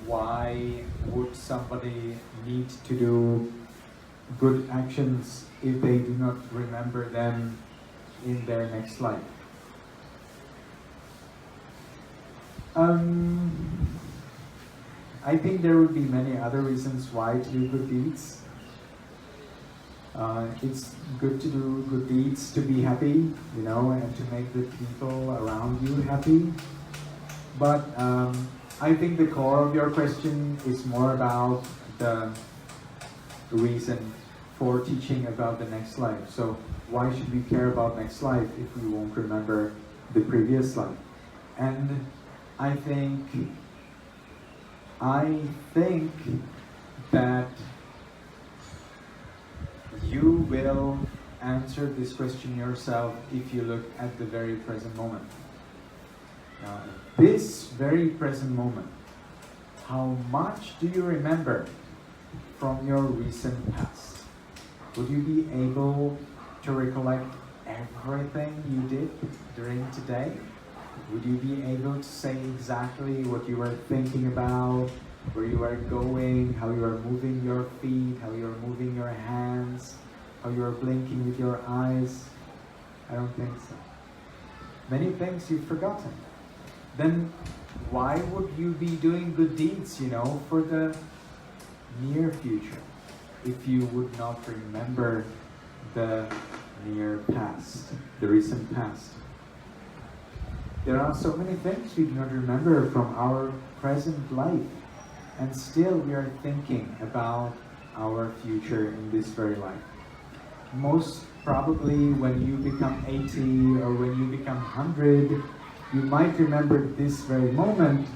why would somebody need to do good actions if they do not remember them in their next life? I think there would be many other reasons why to do good deeds. It's good to do good deeds to be happy, and to make the people around you happy. But I think the core of your question is more about the reason for teaching about the next life. So why should we care about next life if we won't remember the previous life? And I think that you will answer this question yourself if you look at the very present moment. This very present moment, how much do you remember from your recent past? Would you be able to recollect everything you did during today? Would you be able to say exactly what you were thinking about, where you are going, how you are moving your feet, how you are moving your hands, how you are blinking with your eyes? I don't think so. Many things you've forgotten. Then why would you be doing good deeds, for the near future, if you would not remember the near past, the recent past? There are so many things we do not remember from our present life, and still we are thinking about our future in this very life. Most probably when you become 80 or when you become 100, you might remember this very moment,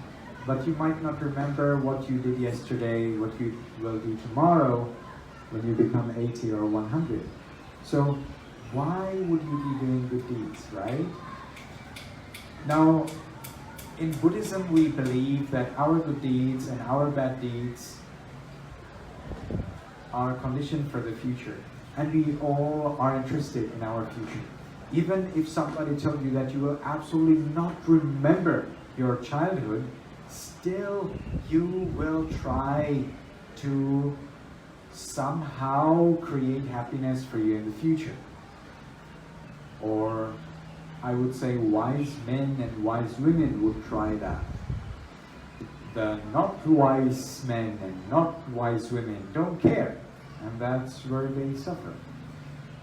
but you might not remember what you did yesterday, what you will do tomorrow when you become 80 or 100. So why would you be doing good deeds, right? Now, in Buddhism, we believe that our good deeds and our bad deeds are conditioned for the future. And we all are interested in our future. Even if somebody told you that you will absolutely not remember your childhood, still you will try to somehow create happiness for you in the future. Or I would say wise men and wise women would try that. The not wise men and not wise women don't care, and that's where they suffer.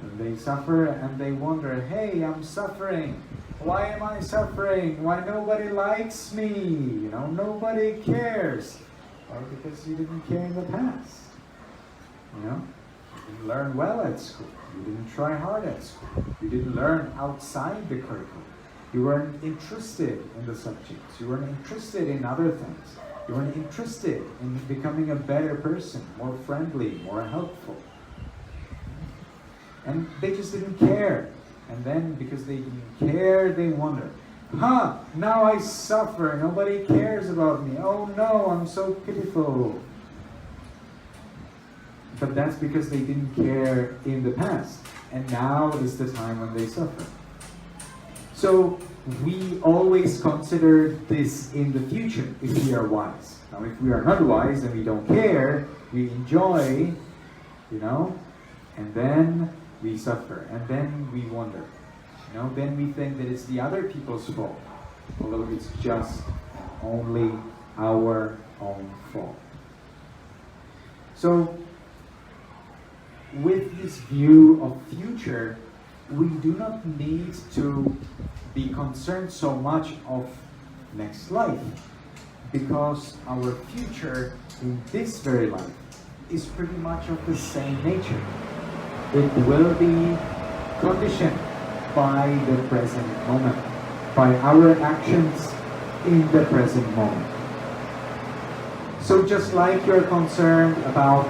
And they suffer and they wonder, hey, I'm suffering. Why am I suffering? Why nobody likes me? Nobody cares. Or because you didn't care in the past. You didn't learn well at school. You didn't try hard at school. You didn't learn outside the curriculum. You weren't interested in the subjects. You weren't interested in other things. You weren't interested in becoming a better person, more friendly, more helpful. And they just didn't care. And then because they didn't care, they wonder, now I suffer. Nobody cares about me. Oh no, I'm so pitiful. But that's because they didn't care in the past. And now is the time when they suffer. So we always consider this in the future if we are wise. Now if we are not wise and we don't care, we enjoy, and then we suffer. And then we wonder. Then we think that it's the other people's fault. Although it's just only our own fault. So with this view of future, we do not need to be concerned so much of next life, because our future in this very life is pretty much of the same nature. It will be conditioned by the present moment, by our actions in the present moment. So just like you're concerned about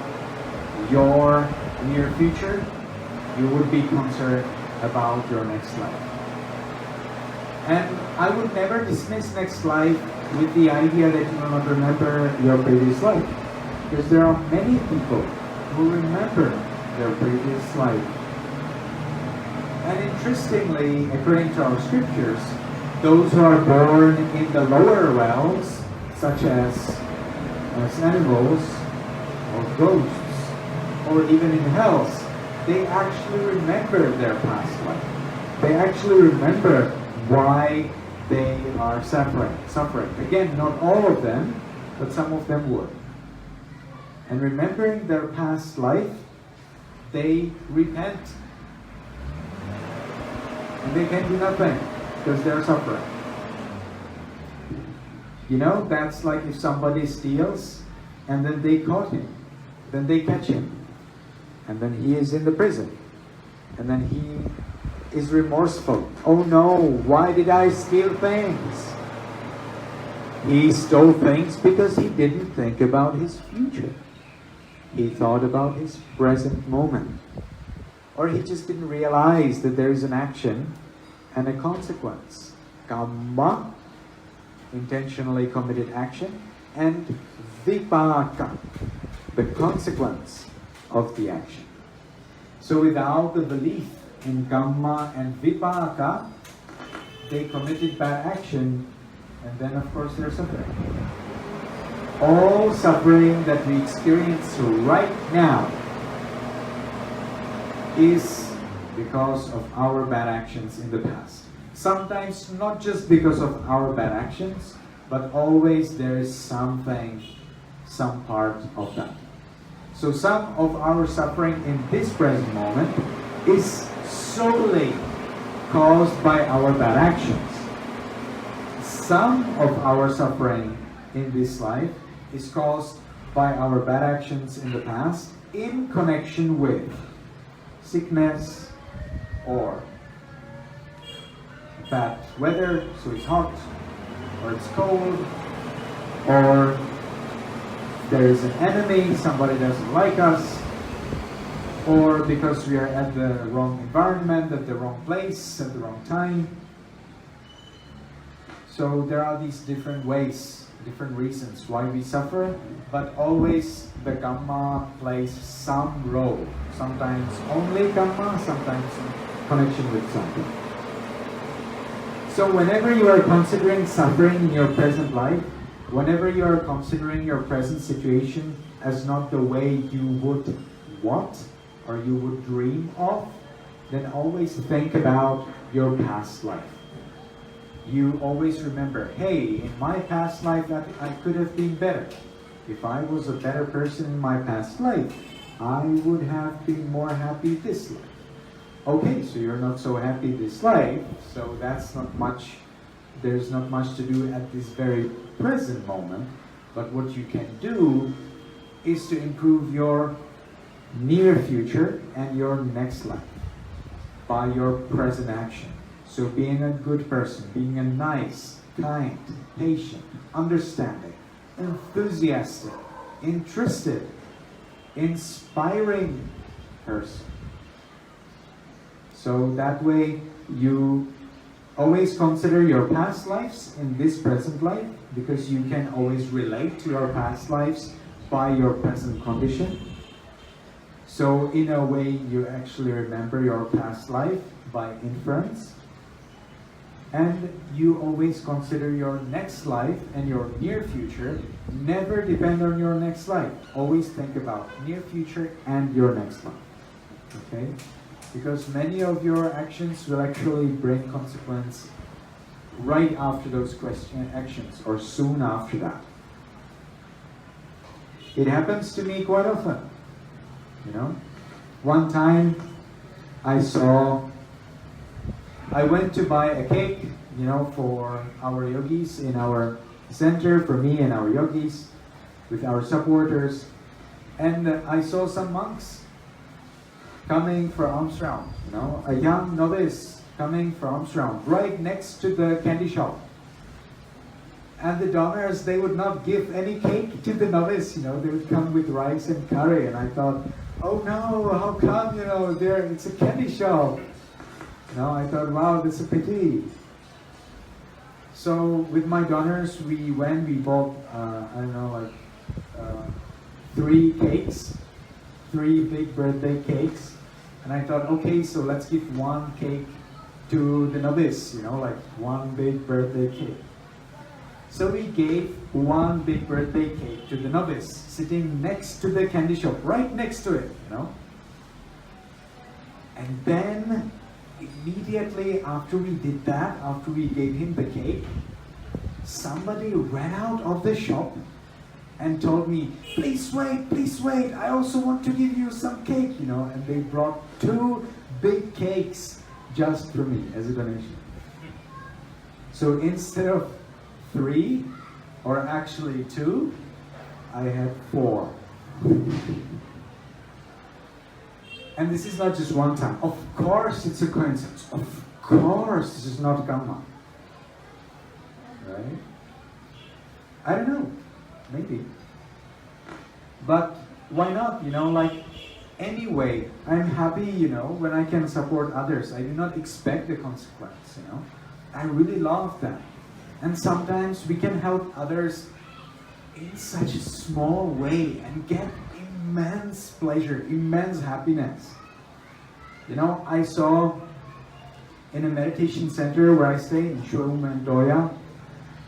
your near future, you would be concerned about your next life. And I would never dismiss next life with the idea that you will not remember your previous life. Because there are many people who remember their previous life. And interestingly, according to our scriptures, those who are born in the lower realms, such as as animals, or ghosts, or even in hells, they actually remember their past life. They actually remember why they are suffering. Again, not all of them, but some of them would. And remembering their past life, they repent. And they can do nothing because they're suffering. You know, that's like if somebody steals and then they caught him, then they catch him, and then he is in the prison, and then he is remorseful. Oh no, why did I steal things? He stole things because he didn't think about his future. He thought about his present moment. Or he just didn't realize that there is an action and a consequence. Kamma, intentionally committed action, and vipaka, the consequence of the action. So without the belief in kamma and vipaka, they committed bad action, and then of course they're suffering. All suffering that we experience right now is because of our bad actions in the past. Sometimes not just because of our bad actions, but always there is something, some part of that. So some of our suffering in this present moment is solely caused by our bad actions. Some of our suffering in this life is caused by our bad actions in the past in connection with sickness or bad weather, so it's hot or it's cold, or there is an enemy, somebody doesn't like us, or because we are at the wrong environment, at the wrong place, at the wrong time. So there are these different ways, different reasons why we suffer, but always the karma plays some role. Sometimes only karma, sometimes in connection with something. So whenever you are considering suffering in your present life, whenever you are considering your present situation as not the way you would want or you would dream of, then always think about your past life. You always remember, hey, in my past life I could have been better. If I was a better person in my past life, I would have been more happy this life. Okay, so you're not so happy this life, so that's not much, there's not much to do at this very present moment, but what you can do is to improve your near future and your next life by your present action. So being a good person, being a nice, kind, patient, understanding, enthusiastic, interested, inspiring person. So that way you always consider your past lives in this present life, because you can always relate to your past lives by your present condition. So in a way you actually remember your past life by inference. And you always consider your next life and your near future. Never depend on your next life. Always think about near future and your next life. Okay? Because many of your actions will actually bring consequence right after those actions or soon after that. It happens to me quite often. You know? One time I went to buy a cake, you know, for our yogis in our center, for me and our yogis, with our supporters. And I saw some monks coming for alms round, you know, a young novice coming for alms round, right next to the candy shop. And the donors, they would not give any cake to the novice, you know, they would come with rice and curry. And I thought, oh no, how come, you know, it's a candy shop. No, I thought, wow, that's a pity. So with my donors, we bought, I don't know, like 3 cakes, 3 big birthday cakes. And I thought, okay, so let's give 1 cake to the novice, you know, like 1 big birthday cake. So we gave one big birthday cake to the novice, sitting next to the candy shop, right next to it, you know. And then, immediately after we did that, after we gave him the cake, somebody ran out of the shop and told me, please wait, I also want to give you some cake, you know. And they brought 2 big cakes just for me as a donation. So instead of 3, or actually 2, I had 4. And this is not just one time. Of course it's a coincidence. Of course this is not karma. Right? I don't know. Maybe. But why not? You know, like, anyway, I'm happy, you know, when I can support others. I do not expect the consequence, you know. I really love that. And sometimes we can help others in such a small way and get immense pleasure, immense happiness. You know, I saw in a meditation center where I stay in Shorumandoya,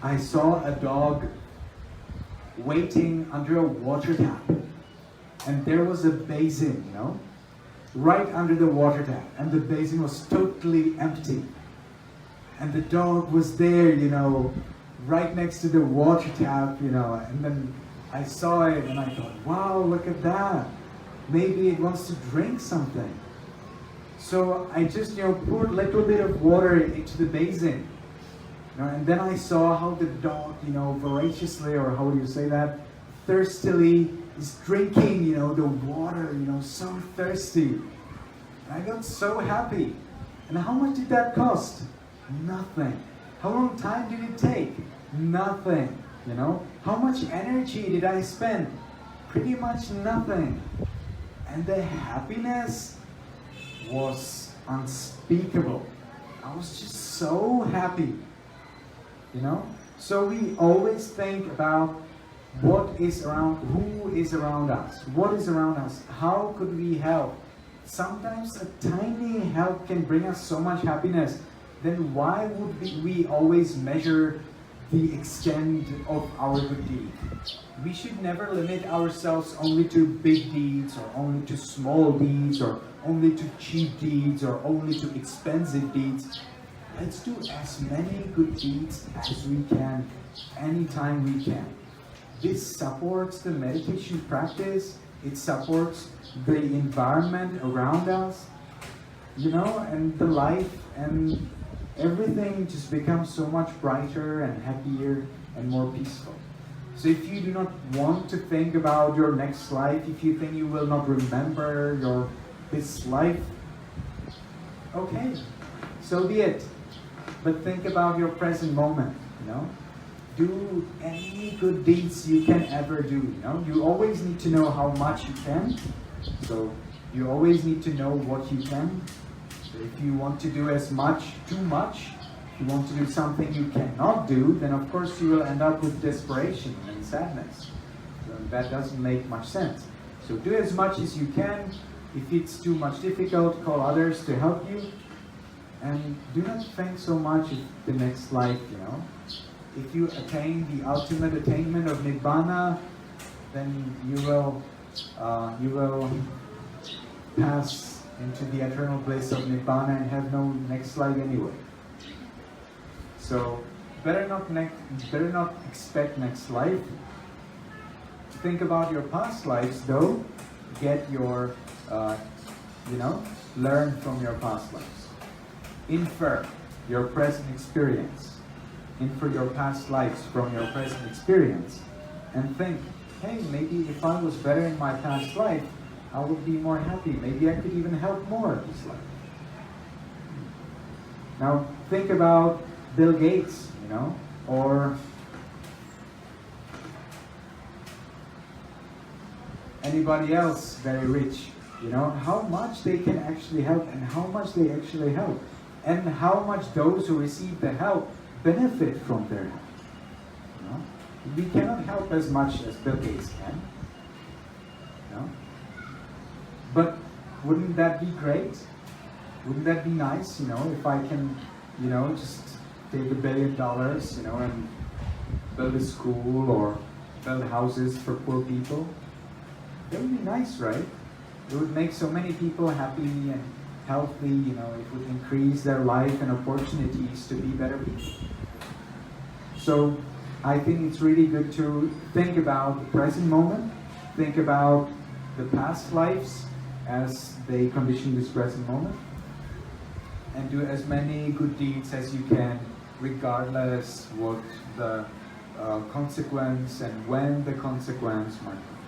I saw a dog waiting under a water tap. And there was a basin, you know, right under the water tap. And the basin was totally empty. And the dog was there, you know, right next to the water tap, you know. And then I saw it and I thought, wow, look at that. Maybe it wants to drink something. So I just, you know, poured a little bit of water into the basin. You know, and then I saw how the dog, you know, voraciously, or how do you say that, thirstily is drinking, you know, the water, you know, so thirsty. And I got so happy. And how much did that cost? Nothing. How long time did it take? Nothing. You know? How much energy did I spend? Pretty much nothing. And the happiness was unspeakable. I was just so happy. You know? So we always think about what is around, who is around us, what is around us, how could we help? Sometimes a tiny help can bring us so much happiness. Then why would we always measure the extent of our good deed? We should never limit ourselves only to big deeds, or only to small deeds, or only to cheap deeds, or only to expensive deeds. Let's do as many good deeds as we can, anytime we can. This supports the meditation practice, it supports the environment around us, you know, and the life, and everything just becomes so much brighter and happier and more peaceful. So if you do not want to think about your next life, if you think you will not remember this life, okay, so be it. But think about your present moment, you know. Do any good deeds you can ever do, you know. You always need to know how much you can. So you always need to know what you can. So if you want to do too much, if you want to do something you cannot do, then of course you will end up with desperation and sadness. So that doesn't make much sense. So do as much as you can. If it's too much difficult, call others to help you. And do not think so much of the next life, you know. If you attain the ultimate attainment of Nibbana, then you will pass into the eternal place of Nibbana and have no next life anyway. So better not expect next life. Think about your past lives though. Get your, learn from your past lives. Infer your present experience. Infer your past lives from your present experience. And think, hey, maybe if I was better in my past life, I would be more happy. Maybe I could even help more this life. Now think about Bill Gates, you know, or anybody else very rich, you know, how much they can actually help and how much they actually help. And how much those who receive the help benefit from their help. You know? We cannot help as much as Bill Gates can. You know? But wouldn't that be great? Wouldn't that be nice, you know, if I can, you know, just take $1 billion, you know, and build a school or build houses for poor people. That would be nice, right? It would make so many people happy and healthy, you know, it would increase their life and opportunities to be better people. So I think it's really good to think about the present moment, think about the past lives as they condition this present moment, and do as many good deeds as you can, regardless what the consequence and when the consequence might come.